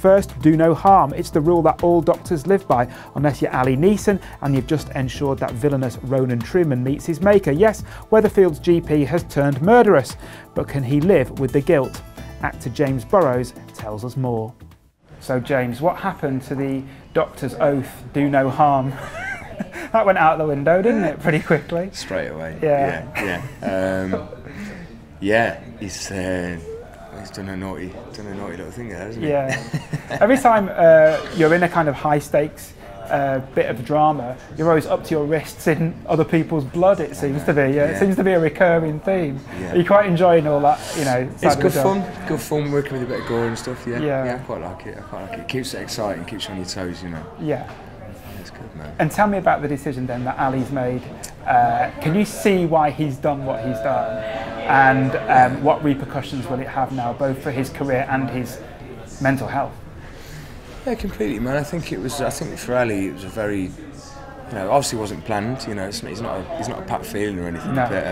first, do no harm. It's the rule that all doctors live by, unless you're Ali Neeson and you've just ensured that villainous Ronan Truman meets his maker. Yes, Weatherfield's GP has turned murderous, but can he live with the guilt? Actor James Burrows tells us more. So James, what happened to the doctor's oath, do no harm? That went out the window, didn't it, pretty quickly? Straight away. Yeah. Yeah, he's done a naughty little thing there, hasn't he? Yeah. Every time you're in a kind of high stakes bit of drama, you're always up to your wrists in other people's blood, it seems to be. It seems to be a recurring theme. Yeah. Are you quite enjoying all that, you know? It's good fun working with a bit of gore and stuff, yeah. I quite like it. It keeps it exciting, keeps you on your toes, you know. Yeah. It's good, man. And tell me about the decision then that Ali's made. Can you see why he's done what he's done? And what repercussions will it have now, both for his career and his mental health? Yeah, completely, man. I think for Ali, it was a very, you know, obviously it wasn't planned. You know, he's not a pat feeling or anything. No. But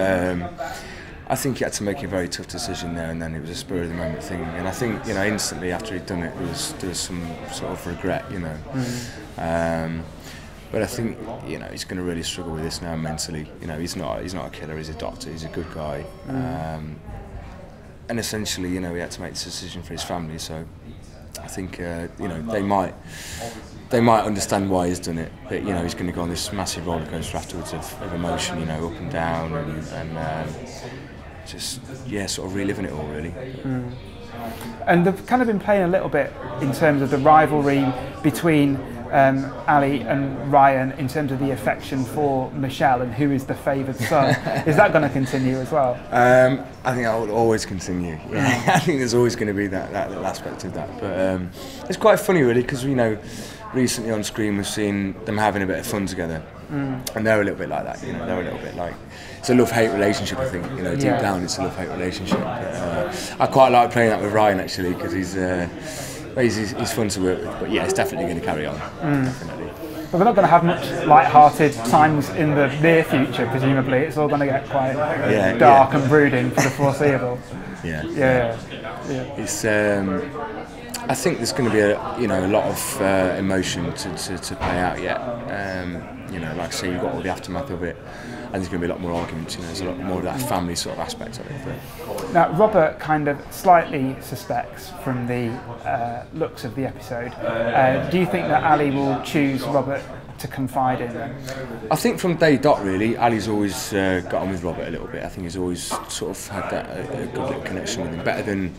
I think he had to make a very tough decision there, and then it was a spur of the moment thing. And I think, you know, instantly after he'd done it, there was some sort of regret, you know. But I think, you know, he's going to really struggle with this now mentally. You know, he's not a killer. He's a doctor. He's a good guy. And essentially, you know, he had to make this decision for his family. So I think, you know, they might understand why he's done it. But you know, he's going to go on this massive roller coaster afterwards of emotion. You know, up and down, and just sort of reliving it all, really. And they've kind of been playing a little bit in terms of the rivalry between Ali and Ryan in terms of the affection for Michelle and who is the favoured son. Is that going to continue as well? I think that will always continue. Yeah. I think there's always going to be that little aspect of that. But it's quite funny, really, because, you know, recently on screen we've seen them having a bit of fun together. And they're a little bit like that, you know. They're a little bit like, it's a love-hate relationship, I think. You know, deep down it's a love-hate relationship. But, I quite like playing that with Ryan, actually, because he's fun to work with. But yeah, it's definitely going to carry on. Definitely. But we're not going to have much light-hearted times in the near future, presumably. It's all going to get quite dark and brooding for the foreseeable. Yeah. It's. I think there's going to be a lot of emotion to play out yet. You know, like I say, you've got all the aftermath of it, and there's going to be a lot more arguments. You know, there's a lot more of that family sort of aspect of it. But now, Robert kind of slightly suspects from the looks of the episode. Do you think that Ali will choose Robert to confide in them? I think from day dot, really, Ali's always got on with Robert a little bit. I think he's always sort of had that a good little connection with him, better than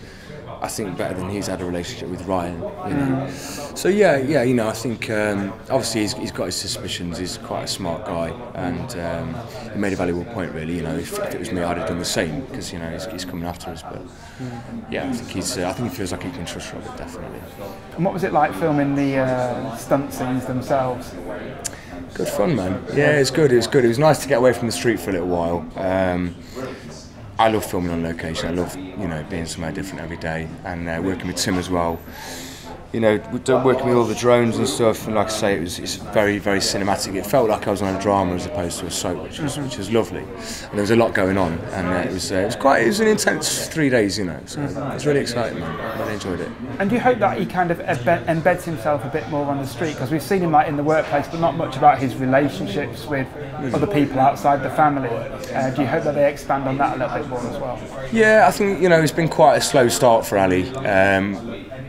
he's had a relationship with Ryan, you know. So yeah, you know, I think obviously he's got his suspicions. He's quite a smart guy, and he made a valuable point, really. You know, if it was me, I'd have done the same, because, you know, he's coming after us. But yeah, I think he feels like he can trust Robert, definitely. And what was it like filming the stunt scenes themselves? Good fun, man. Yeah, it's good. It was good. It was nice to get away from the street for a little while. I love filming on location. I love, you know, being somewhere different every day, and working with Tim as well. You know, working with all the drones and stuff, and like I say, it's very, very cinematic. It felt like I was on a drama as opposed to a soap, which was lovely. And there was a lot going on, and it was an intense 3 days, you know. So it was really exciting, man. I really enjoyed it. And do you hope that he kind of embeds himself a bit more on the street? Because we've seen him like in the workplace, but not much about his relationships with other people outside the family. Do you hope that they expand on that a little bit more as well? Yeah, I think, you know, it's been quite a slow start for Ali.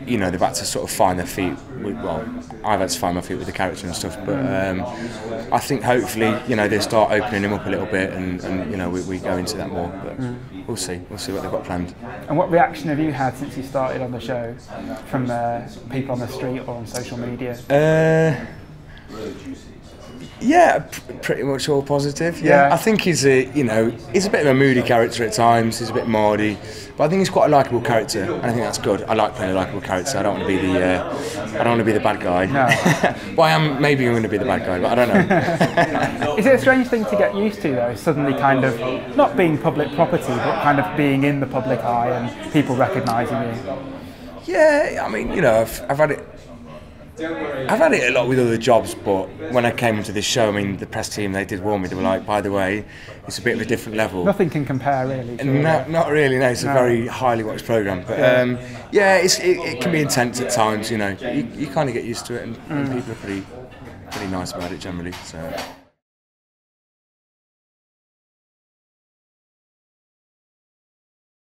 You know, they've had to sort of find their feet. Well, I've had to find my feet with the character and stuff, but I think hopefully, you know, they start opening him up a little bit, and you know, we go into that more. But we'll see what they've got planned. And what reaction have you had since you started on the show from people on the street or on social media? Yeah, pretty much all positive. Yeah, I think he's a bit of a moody character at times. He's a bit mardy, but I think he's quite a likeable character, and I think that's good. I like playing a likeable character. I don't want to be the bad guy. No. Well, maybe I'm going to be the bad guy, but I don't know. Is it a strange thing to get used to, though? Suddenly, kind of not being public property, but kind of being in the public eye and people recognising you. Yeah, I mean, you know, I've had it. I've had it a lot with other jobs, but when I came into this show, I mean, the press team, they did warn me. They were like, by the way, it's a bit of a different level. Nothing can compare, really. Not really, no. It's a very highly watched programme. But it can be intense at times, you know. You kind of get used to it, and people are pretty nice about it generally. So.